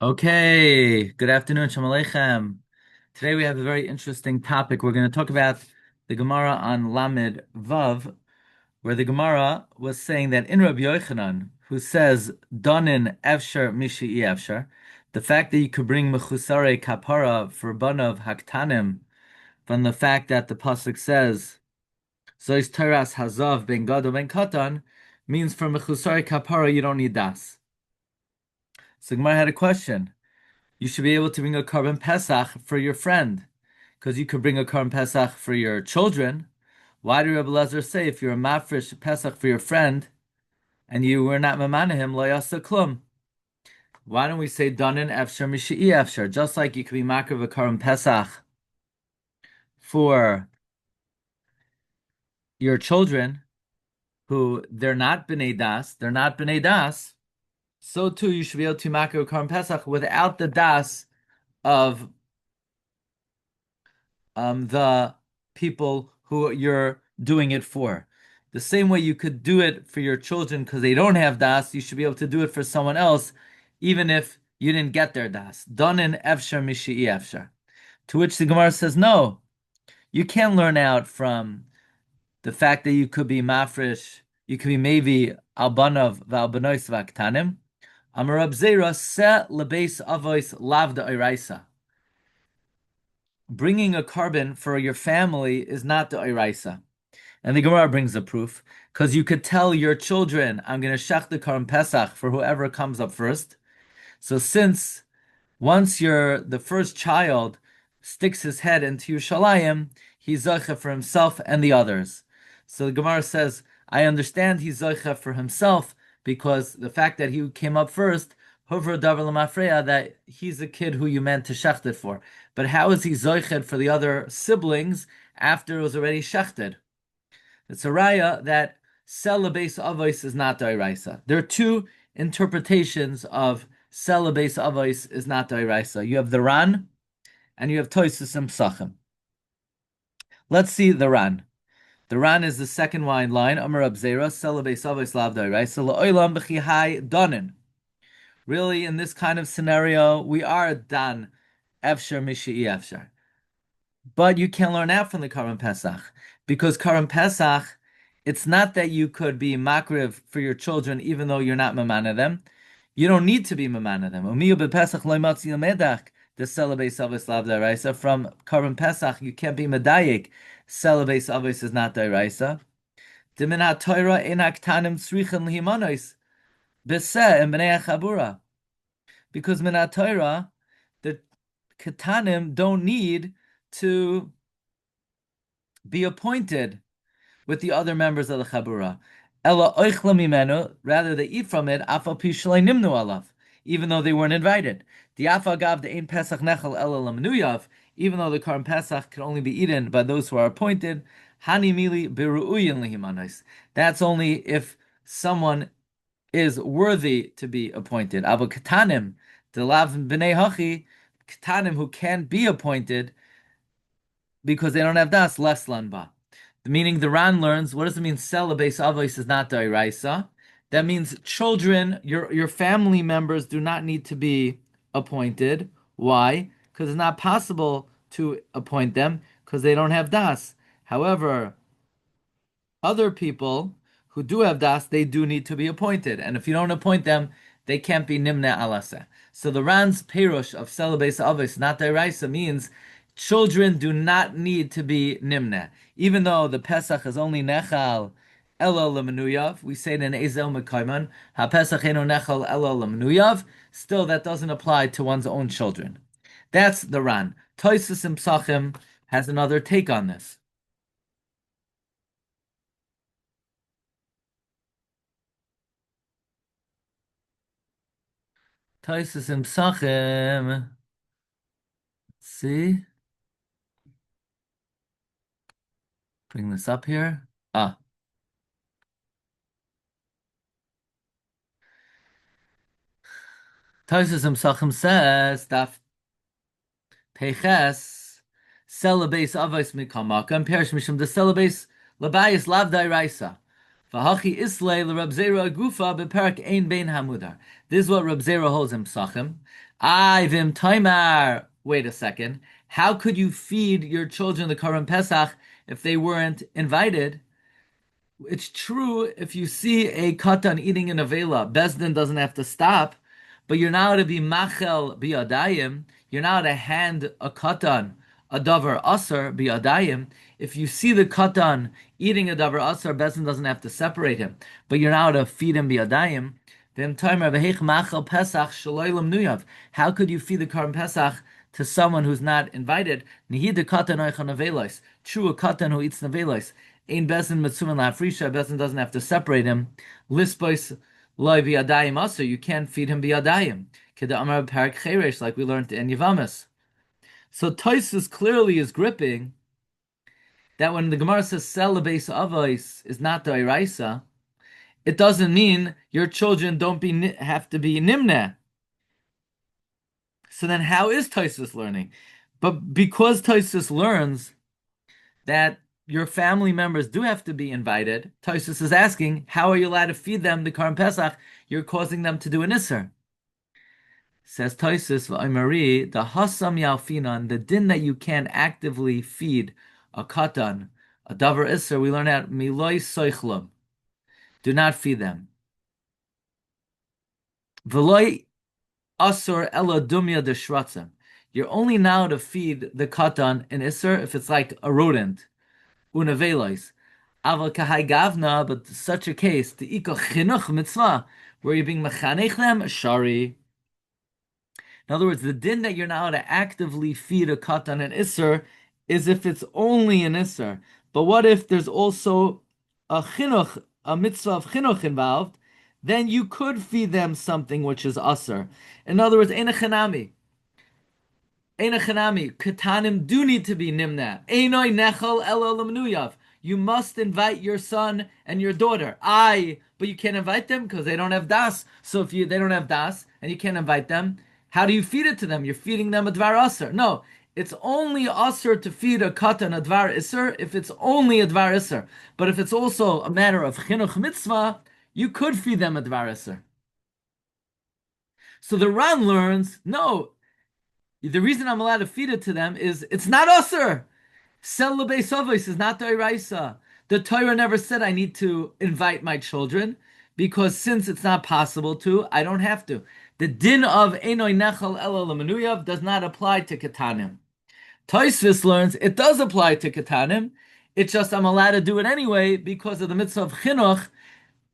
Okay, good afternoon, Shalom Aleichem. Today we have a very interesting topic. We're going to talk about the Gemara on Lamed Vav, where the Gemara was saying that in Rabbi Yochanan, who says Donin Efshar Mishi Efshar, the fact that you could bring Mechusare Kapara for Banav Haktanim, from the fact that the pasuk says Zois Teras Hazav Ben Gado Ben Katan, means for Mechusare Kapara you don't need das. So Gemara had a question. You should be able to bring a Korban Pesach for your friend, because you could bring a Korban Pesach for your children. Why did Rabbi Lezer say if you're a mafresh Pesach for your friend and you were not mamanahim lo yasa klum? Why don't we say danin efshar mishi'i efshar? Just like you could be makar of a Korban Pesach for your children who they're not b'nei das, so too you should be able to makar a Korban Pesach without the das of the people who you're doing it for. The same way you could do it for your children because they don't have das, you should be able to do it for someone else, even if you didn't get their das. Donin efshar mishi'i efshar. To which the Gemara says, no, you can't learn out from the fact that you could be mafresh, you could be maybe albanav v'albanois v'aktanim. Amar Rab Zera se lebeis avois lav da'iraisa. Bringing a carbon for your family is not the Iraisa. And the Gemara brings a proof, because you could tell your children, I'm going to shach the Korban Pesach for whoever comes up first. So since once the first child sticks his head into Yerushalayim, he's zoche for himself and the others. So the Gemara says, I understand he's zoche for himself, because the fact that he came up first, hover davar l'mafreya, that he's a kid who you meant to shechted for. But how is he zoiched for the other siblings after it was already shechted? It's a raya that sel beis avos is not da'iraisa. There are two interpretations of sel beis avos is not da'iraisa. You have the Ran and you have Tosfos and Psachim. Let's see the Ran. The Ran is the second line. Amar Rab Zera sel beis avos lav da'iraisa la'olam b'chihai donin. Really, in this kind of scenario, we are dan efshar mishi'i efshar. But you can learn out from the Korban Pesach, because Korban Pesach, it's not that you could be makriv for your children even though you're not mamana them. You don't need to be mamana them. The celebeis avos lav da'iraisa. From Korban Pesach, you can't be medayik. Celebeis avos is not da'iraisa. The minat Torah in aktanim tzrichen lihimanois beseh and bnei chabura. Because minat Torah, the ketanim don't need to be appointed with the other members of the chabura. Ela oichla mimenu, rather they eat from it, afal pi shlei nimnu alav, even though they weren't invited. The afa gav the ein pesach nechel ela lamnuyav, even though the Korban Pesach can only be eaten by those who are appointed. Hani mili beruuyin lihimanos. That's only if someone is worthy to be appointed. Avo ketanim, the lav b'nei hachi, ketanim who can be appointed because they don't have das, less lanba. Meaning the Ran learns, what does it mean? Sela beis avos is not da'iraisa. That means children, your family members do not need to be appointed. Why? Because it's not possible to appoint them because they don't have das. However, other people who do have das, they do need to be appointed. And if you don't appoint them, they can't be nimne alase. So the Ran's perush of Sela beis avos, not da'iraisa, means children do not need to be nimne. Even though the Pesach is only nechal elo lemenuyav, we say it in Ezel Mekayman, ha Pesach eno nechal elo lemenuyav, still that doesn't apply to one's own children. That's the Ran. Tosfos and Psachim has another take on this. Tosfos and Psachim, let's see. Bring this up here. Tosfos and Psachim says that Peches celebates avos mikamaka and perish mishum the celebates labayis lav dairaisa. Vahachi islay l'Rab Zera gufa beperak ein bein hamudar. This is what Rab Zera holds in Psachim. I vim taimar. Wait a second. How could you feed your children the Korban Pesach if they weren't invited? It's true if you see a katan eating in a vela, Bezdin doesn't have to stop, but you're now to be machel biadayim. You're now to hand a katan a davar asar biadayim. If you see the katan eating a davar asar, Bezdin doesn't have to separate him, but you're now to feed him biadayim. Then timer v'heich machel pesach shaloylam nuyav. How could you feed the Korban Pesach to someone who's not invited? Nihid the katan oichan avelos. True, a katan who eats nevelos. Ein bezin mitzuman la'afrisha. Bezin doesn't have to separate him. Lisbois loy biyadayim also. You can't feed him biyadayim. Keda amar parak cheresh, like we learned in Yavamas. So Tosfos clearly is gripping that when the Gemara says sell the base avos is not the iraisa, it doesn't mean your children have to be nimna. So then how is Tosfos learning? But because Tosfos learns that your family members do have to be invited, Tosfos is asking, how are you allowed to feed them the Korban Pesach? You're causing them to do an Isser. Says Tosfos, V'Oimari, the Hasam Yalfinan, the din that you can actively feed a katan, a davar Isser, we learn out, Miloi Soichlum. Do not feed them. V'loi Asur Ela Dumya Deshratzim. You're only now to feed the katan in Isser if it's like a rodent. Unavelos. Aval kahai gavna, but such a case, the iko chinuch mitzvah, where you're being mechanech them, shari. In other words, the din that you're now to actively feed a katan and isser is if it's only an isser. But what if there's also a chinuch, a mitzvah of chinuch involved? Then you could feed them something which is asser. In other words, ein chanami. Katanim do need to be nimna. Einoi nechal elo lemnuyav. You must invite your son and your daughter. But you can't invite them because they don't have das. So if they don't have das and you can't invite them, how do you feed it to them? You're feeding them a dvar aser. No, it's only aser to feed a katan a dvar iser if it's only a dvar iser. But if it's also a matter of chinuch mitzvah, you could feed them a dvar iser. So the Ran learns, no, the reason I'm allowed to feed it to them is it's not usher. Sell the beis avos is not the iraisa. The Torah never said I need to invite my children because since it's not possible to, I don't have to. The din of enoi nechal elo lemanuyav does not apply to katanim. Tosfos learns it does apply to katanim. It's just I'm allowed to do it anyway because of the mitzvah of chinuch.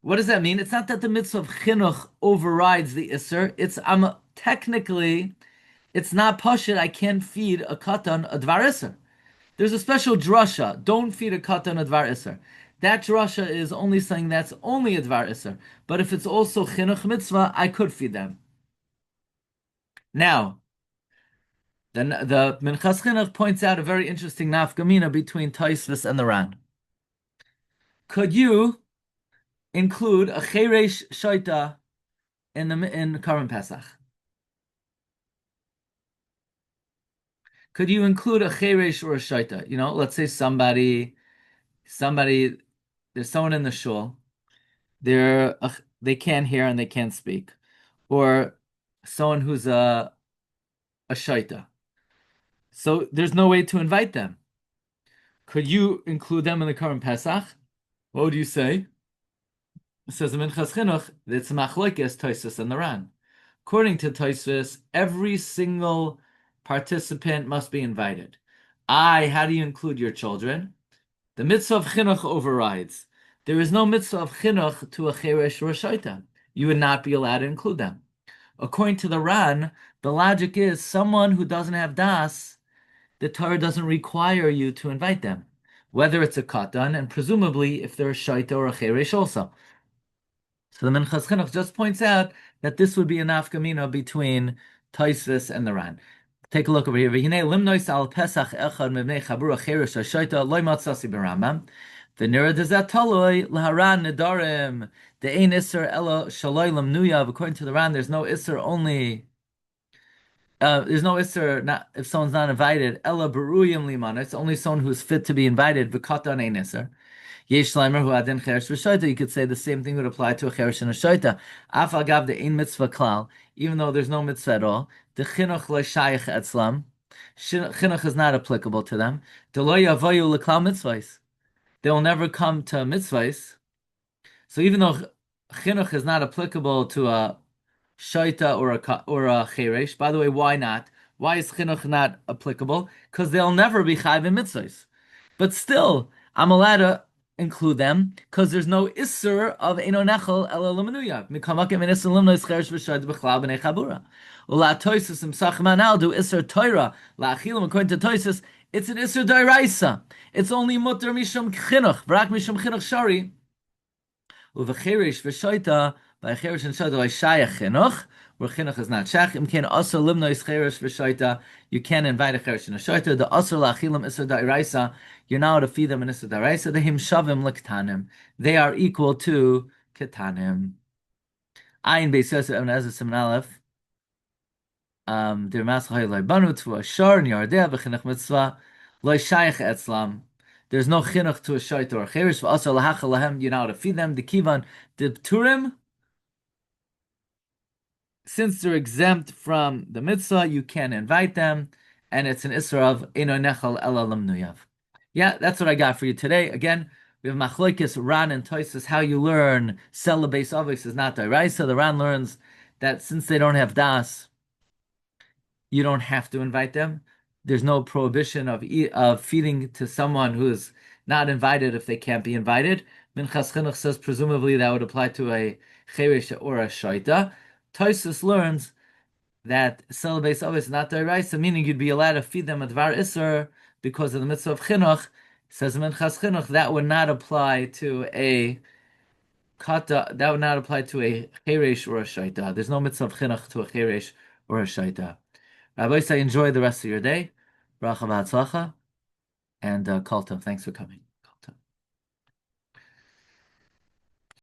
What does that mean? It's not that the mitzvah of chinuch overrides the isser. It's technically. It's not pashut. I can't feed a katan a dvar iser. There's a special drasha. Don't feed a katan a dvar iser. That drasha is only saying that's only a dvar iser. But if it's also chinuch mitzvah, I could feed them. Now, then the Minchas Chinuch points out a very interesting nafka between Tosfos and the Ran. Could you include a cheresh shaita in Korban Pesach? Could you include a cheresh or a shaita? You know, let's say somebody, there's someone in the shul, they can't hear and they can't speak, or someone who's a shaita. So there's no way to invite them. Could you include them in the Korban Pesach? What would you say? It says in Minchas Chinuch that it's Machlokes, Tosfos, and the Ran. According to Tosfos, every single participant must be invited. How do you include your children? The mitzvah of chinuch overrides. There is no mitzvah of chinuch to a cheresh or a shaita. You would not be allowed to include them. According to the Ran, the logic is someone who doesn't have das, the Torah doesn't require you to invite them, whether it's a katan, and presumably if they're a shaita or a cheresh also. So the Minchas Chinuch just points out that this would be a nafka between Tosfos and the Ran. Take a look over here. Limnois al Pesach echad mevnei chabura cheresh hashoita loy matzasi berambam. V'nira dezat taloi laharan nedarim. The ein iser elo shaloi lemnuyav. According to the Ran, there's no iser only. There's no iser not if someone's not invited. Ela beruyim liman. It's only someone who's fit to be invited. V'katan ein iser. Yesh Shleimer who adin cheresh v'shoita. You could say the same thing would apply to a cheresh and a shoita. Af agav the ein mitzvah klal, even though there's no mitzvah at all. The chinuch lo shayich etzlam. Chinuch is not applicable to them. The lo yavayu leklal mitzvahs. They will never come to mitzvahs. So even though chinuch is not applicable to a shaita or a cheresh, by the way, why not? Why is chinuch not applicable? Because they'll never be chayv in mitzvahs. But still, I'm allowed to include them because there's no isser of eno nechel ela l'menuya. Mikamakim in isser limno ischeresh v'shayt b'chlal b'nei chabura. Ula toisus im sachmanal do isser Torah la'achilim according to toisus. It's an isser d'oraisa. It's only mutter mishum chinuch, v'rak mishum chinuch shari. Uv'cheresh v'shayta by cheresh and shayta by shayach chinuch. Where chinuch is not shach, im can also limno ischeresh v'shayta. You can invite a cheresh and a shayta. The asur la'achilim isser d'oraisa. You're now to feed them in Issa Daraisa. The him shavim l'ktanim. They are equal to ketanim. Ayin beis Yosef Ibn Ezra Siman Aleph. Der Maschai loy banu to a shor in Yardea v'chinuch mitzvah loy shayich etzlam. There's no chinuch to a shayt or a cherish v'asar lahachal lahem. You're now to feed them. The kivan the pturim. Since they're exempt from the mitzvah, you can invite them, and it's an isra of eno nechal ela lamnuyav. Yeah, that's what I got for you today. Again, we have Machlokes, Ran, and Tosfos. How you learn Sela Beis Avos is not D'oraisa. The Ran learns that since they don't have das, you don't have to invite them. There's no prohibition of feeding to someone who is not invited if they can't be invited. Minchas Chinuch says presumably that would apply to a cheresh or a shaita. Tosfos learns that Sela Beis Avos is not D'oraisa, meaning you'd be allowed to feed them a dvar iser because of the mitzvah of chinuch. Says Minchas chinuch that would not apply to a kata. That would not apply to a cheresh or a shaita. There's no mitzvah of chinuch to a cheresh or a shaita. Rabbi, say enjoy the rest of your day. Bracha v'hatzlacha and kol tov. Thanks for coming.